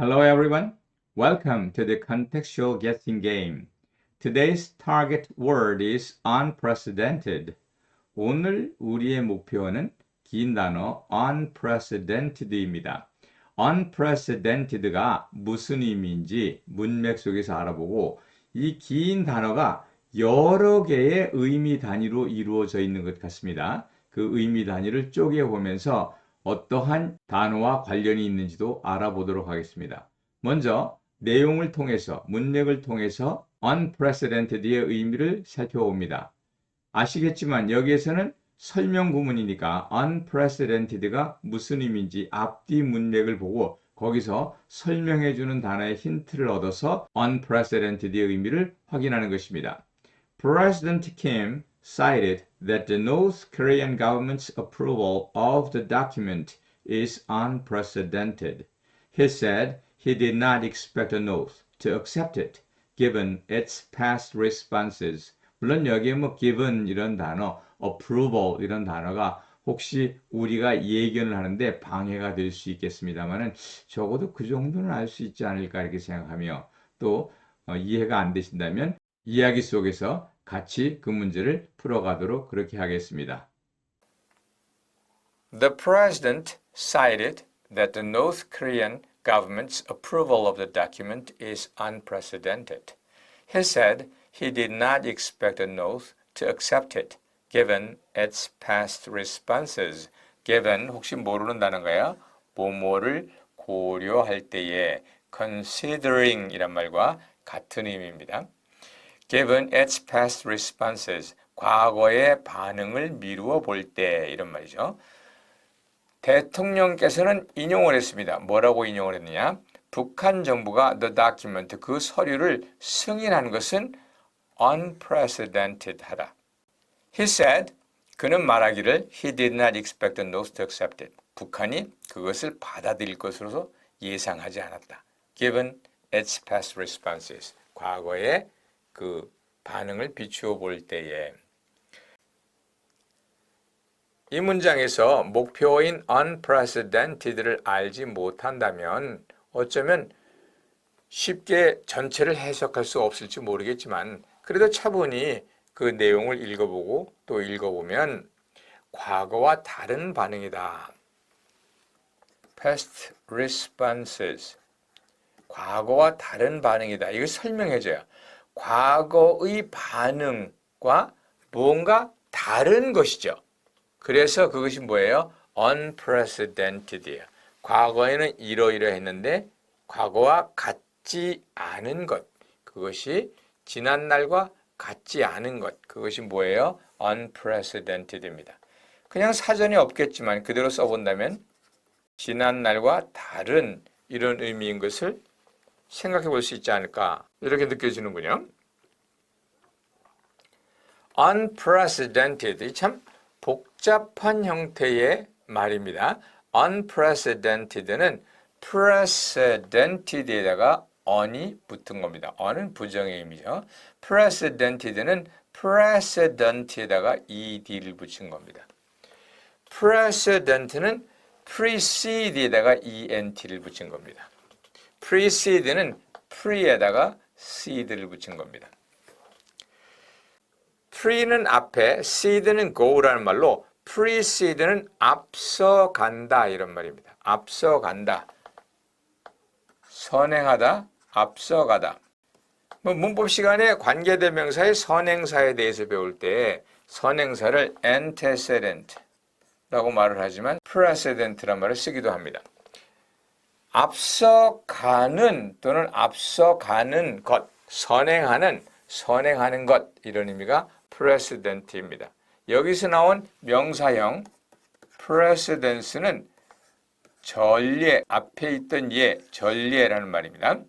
Hello everyone. Welcome to the contextual guessing game. Today's target word is unprecedented. 오늘 우리의 목표는 긴 단어 unprecedented입니다. unprecedented가 무슨 의미인지 문맥 속에서 알아보고 이 긴 단어가 여러 개의 의미 단위로 이루어져 있는 것 같습니다. 그 의미 단위를 쪼개보면서 어떠한 단어와 관련이 있는지도 알아보도록 하겠습니다. 먼저 내용을 통해서 문맥을 통해서 unprecedented의 의미를 살펴봅니다. 아시겠지만 여기에서는 설명 구문이니까 unprecedented가 무슨 의미인지 앞뒤 문맥을 보고 거기서 설명해 주는 단어의 힌트를 얻어서 unprecedented의 의미를 확인하는 것입니다. President Kim cited that the North Korean government's approval of the document is unprecedented. He said he did not expect the North to accept it, given its past responses. 물론 여기에 given 이런 단어, approval 이런 단어가 혹시 우리가 예견을 하는데 방해가 될 수 있겠습니다만은 적어도 그 정도는 알 수 있지 않을까 이렇게 생각하며 또 이해가 안 되신다면 이야기 속에서 같이 그 문제를 풀어가도록 그렇게 하겠습니다. The president cited that the North Korean government's approval of the document is unprecedented. He said he did not expect the North to accept it, given its past responses. given 혹시 모르는 단어인가요? 뭐뭐를 고려할 때에 considering 이란 말과 같은 의미입니다. given its past responses, 과거의 반응을 미루어 볼 때 이런 말이죠. 대통령께서는 인용을 했습니다. 뭐라고 인용을 했느냐? 북한 정부가 the document, 그 서류를 승인한 것은 unprecedented 하다. He said, 그는 말하기를 he did not expect the North to accept it. 북한이 그것을 받아들일 것으로 예상하지 않았다. Given its past responses, 과거의 그 반응을 비추어 볼 때에 이 문장에서 목표인 unprecedented를 알지 못한다면 어쩌면 쉽게 전체를 해석할 수 없을지 모르겠지만 그래도 차분히 그 내용을 읽어보고 또 읽어보면 과거와 다른 반응이다. past responses, 과거와 다른 반응이다. 이걸 설명해줘요. 과거의 반응과 뭔가 다른 것이죠. 그래서 그것이 뭐예요? unprecedented이에요. 과거에는 이러이러했는데 과거와 같지 않은 것, 그것이 지난날과 같지 않은 것, 그것이 뭐예요? unprecedented입니다. 그냥 사전이 없겠지만 그대로 써본다면 지난날과 다른 이런 의미인 것을 생각해 볼 수 있지 않을까 이렇게 느껴지는군요. unprecedented, 참 복잡한 형태의 말입니다. unprecedented는 precedented에다가 on이 붙은 겁니다. on은 부정의 의미죠. precedented는 precedent에다가 ed를 붙인 겁니다. precedent는 precede에다가 ent를 붙인 겁니다. precede는 pre에다가 seed를 붙인 겁니다. pre는 앞에, seed는 go라는 말로 precede는 앞서간다 이런 말입니다. 앞서간다, 선행하다, 앞서가다. 문법 시간에 관계대명사의 선행사에 대해서 배울 때 선행사를 antecedent라고 말을 하지만 precedent란 말을 쓰기도 합니다. 앞서가는 또는 앞서가는 것, 선행하는 것 이런 의미가 precedente입니다. 여기서 나온 명사형 precedence는 전례, 앞에 있던 예, 전례라는 말입니다.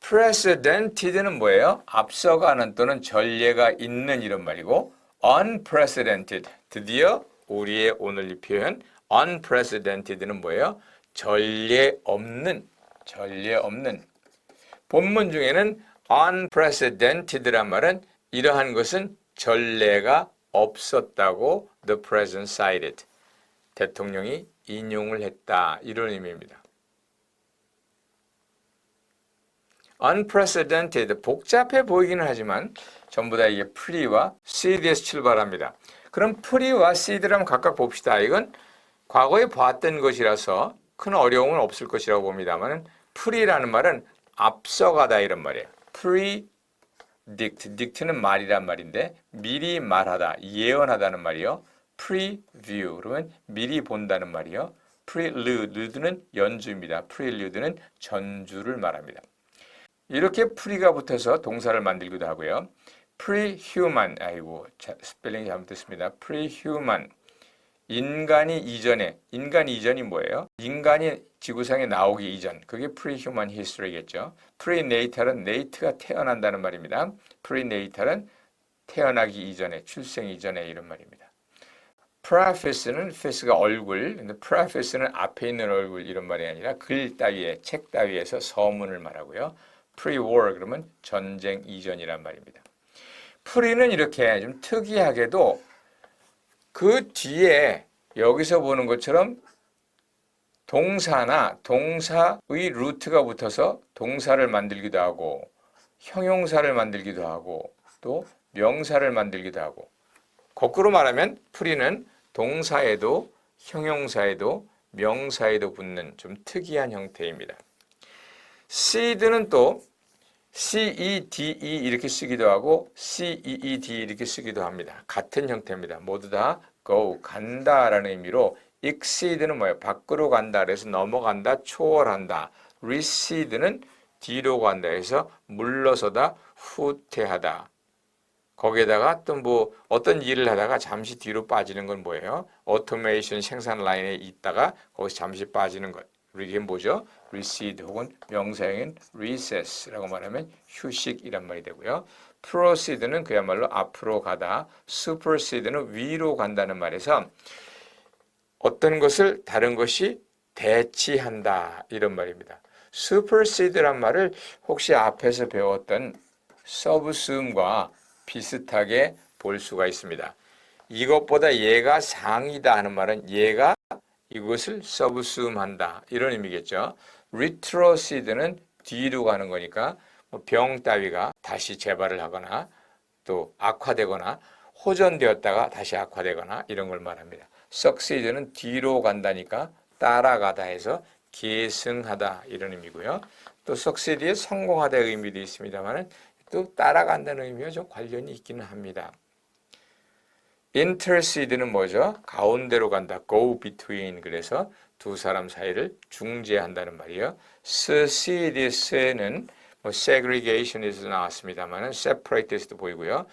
precedented는 뭐예요? 앞서가는 또는 전례가 있는 이런 말이고 unprecedented, 드디어 우리의 오늘 이 표현 unprecedented는 뭐예요? 전례 없는. 본문 중에는 unprecedented란 말은 이러한 것은 전례가 없었다고 the president cited. 대통령이 인용을 했다. 이런 의미입니다. unprecedented, 복잡해 보이기는 하지만 전부 다 이게 pre와 seed에서 출발합니다. 그럼 pre와 seed를 한번 각각 봅시다. 이건 과거에 봤던 것이라서 큰 어려움은 없을 것이라고 봅니다만 pre라는 말은 앞서가다 이런 말이에요. predict, dict는 말이란 말인데 미리 말하다, 예언하다는 말이요. preview, 그러면 미리 본다는 말이요. prelude는 연주입니다. prelude는 전주를 말합니다. 이렇게 pre가 붙어서 동사를 만들기도 하고요. prehuman, 아이고 스펠링이 잘못됐습니다. prehuman, 인간이 이전이 뭐예요? 인간이 지구상에 나오기 이전, 그게 prehuman history겠죠. prenatal은 nate가 태어난다는 말입니다. prenatal은 태어나기 이전에, 출생 이전에 이런 말입니다. preface는 face가 얼굴, 근데 preface는 앞에 있는 얼굴 이런 말이 아니라 글 따위에, 책 따위에서 서문을 말하고요. pre-war 그러면 전쟁 이전이란 말입니다. pre는 이렇게 좀 특이하게도 그 뒤에 여기서 보는 것처럼 동사나 동사의 루트가 붙어서 동사를 만들기도 하고 형용사를 만들기도 하고 또 명사를 만들기도 하고 거꾸로 말하면 pre는 동사에도 형용사에도 명사에도 붙는 좀 특이한 형태입니다. seed는 또 CEDE 이렇게 쓰기도 하고 CEED 이렇게 쓰기도 합니다. 같은 형태입니다. 모두 다 go, 간다라는 의미로 exceed는 뭐예요? 밖으로 간다. 그래서 넘어간다, 초월한다. receder는 뒤로 간다. 해서 물러서다, 후퇴하다. 거기에다가 또 뭐 어떤 일을 하다가 잠시 뒤로 빠지는 건 뭐예요? 오토메이션 생산 라인에 있다가 거기서 잠시 빠지는 것. 이게 뭐죠? recede 혹은 명사형인 recess라고 말하면 휴식이란 말이 되고요. proceed는 그야말로 앞으로 가다, supersede는 위로 간다는 말에서 어떤 것을 다른 것이 대치한다 이런 말입니다. supersede란 말을 혹시 앞에서 배웠던 subsume과 비슷하게 볼 수가 있습니다. 이것보다 얘가 상이다 하는 말은 얘가 이것을 subsume한다 이런 의미겠죠. retrocede는 뒤로 가는 거니까 병 따위가 다시 재발을 하거나 또 악화되거나 호전되었다가 다시 악화되거나 이런 걸 말합니다. succeed는 뒤로 간다니까 따라가다 해서 계승하다 이런 의미고요. 또 succeed에 성공하다의 의미도 있습니다만 또 따라간다는 의미와 좀 관련이 있기는 합니다. intercede는 뭐죠? 가운데로 간다. go between. 그래서 두 사람 사이를 중재한다는 말이에요. seced는 뭐 segregation에서 나왔습니다만 separated도 보이고요.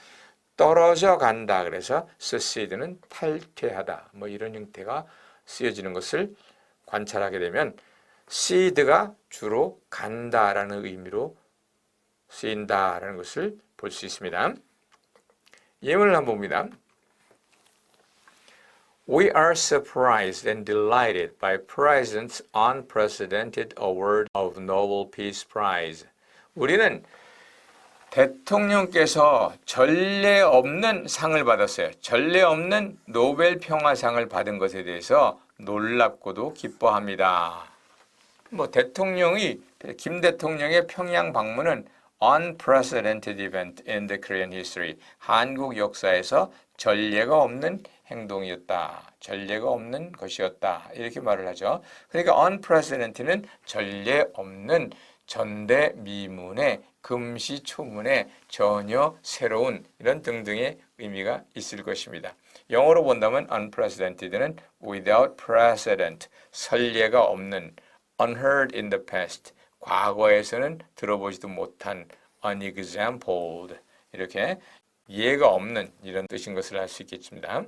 떨어져 간다. 그래서 seced는 탈퇴하다. 뭐 이런 형태가 쓰여지는 것을 관찰하게 되면 seed가 주로 간다라는 의미로 쓰인다라는 것을 볼 수 있습니다. 예문을 한번 봅니다. We are surprised and delighted by President's unprecedented award of Nobel Peace Prize. 우리는 대통령께서 전례 없는 상을 받았어요. 전례 없는 노벨 평화상을 받은 것에 대해서 놀랍고도 기뻐합니다. 김 대통령의 평양 방문은 unprecedented event in the Korean history. 한국 역사에서 전례가 없는 행동이었다. 전례가 없는 것이었다. 이렇게 말을 하죠. 그러니까 unprecedented는 전례 없는 전대미문의 금시초문의 전혀 새로운 이런 등등의 의미가 있을 것입니다. 영어로 본다면 unprecedented는 without precedent, 선례가 없는, unheard in the past, 과거에서는 들어보지도 못한, unexampled, 이렇게 예가 없는 이런 뜻인 것을 알 수 있겠습니다.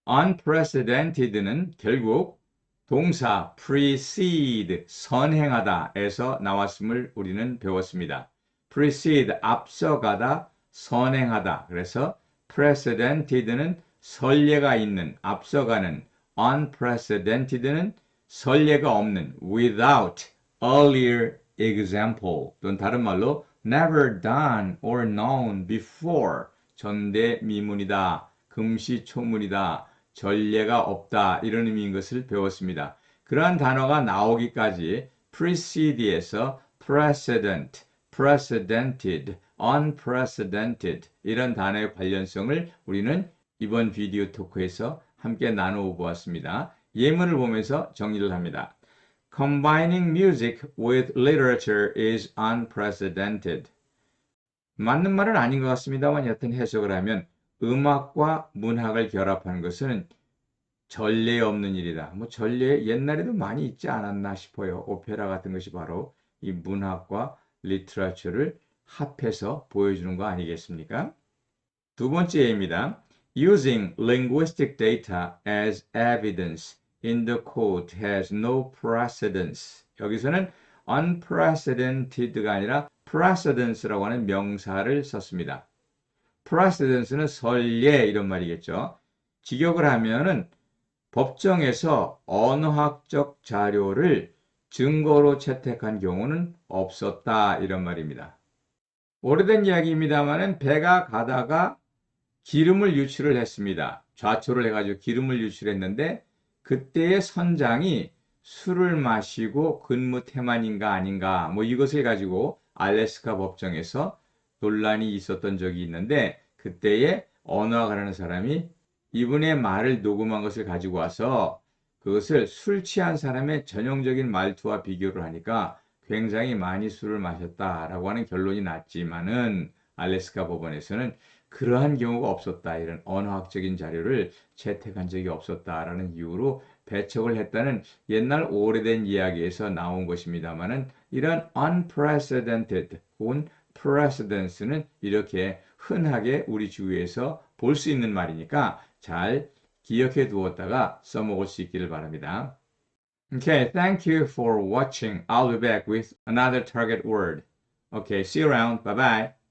unprecedented는 결국 동사 precede, 선행하다에서 나왔음을 우리는 배웠습니다. precede, 앞서가다, 선행하다. 그래서 precedented는 선례가 있는, 앞서가는, unprecedented는 선례가 없는, without earlier example, 또는 다른 말로 never done or known before, 전대미문이다, 금시초문이다, 전례가 없다 이런 의미인 것을 배웠습니다. 그러한 단어가 나오기까지 precede에서 precedent, precedented, unprecedented 이런 단어의 관련성을 우리는 이번 비디오 토크에서 함께 나누어 보았습니다. 예문을 보면서 정리를 합니다. Combining music with literature is unprecedented. 맞는 말은 아닌 것 같습니다만 여튼 해석을 하면 음악과 문학을 결합하는 것은 전례 없는 일이다. 뭐 전례 옛날에도 많이 있지 않았나 싶어요. 오페라 같은 것이 바로 이 문학과 리터처를 합해서 보여주는 거 아니겠습니까? 두 번째 예입니다. Using linguistic data as evidence in the court has no precedence. 여기서는 unprecedented가 아니라 precedence라고 하는 명사를 썼습니다. precedence는 선례 이런 말이겠죠. 직역을 하면은 법정에서 언어학적 자료를 증거로 채택한 경우는 없었다 이런 말입니다. 오래된 이야기입니다만은 배가 가다가 기름을 유출을 했습니다. 좌초를 해가지고 기름을 유출했는데 그때의 선장이 술을 마시고 근무 태만인가 아닌가 뭐 이것을 가지고 알래스카 법정에서 논란이 있었던 적이 있는데 그때의 언어학을 하는 사람이 이분의 말을 녹음한 것을 가지고 와서 그것을 술 취한 사람의 전형적인 말투와 비교를 하니까 굉장히 많이 술을 마셨다라고 하는 결론이 났지만은 알래스카 법원에서는 그러한 경우가 없었다. 이런 언어학적인 자료를 채택한 적이 없었다라는 이유로 배척을 했다는 옛날 오래된 이야기에서 나온 것입니다만은 이런 unprecedented 혹은 precedence는 이렇게 흔하게 우리 주위에서 볼 수 있는 말이니까 잘 기억해 두었다가 써먹을 수 있기를 바랍니다. Okay, thank you for watching. I'll be back with another target word. Okay, see you around. Bye bye.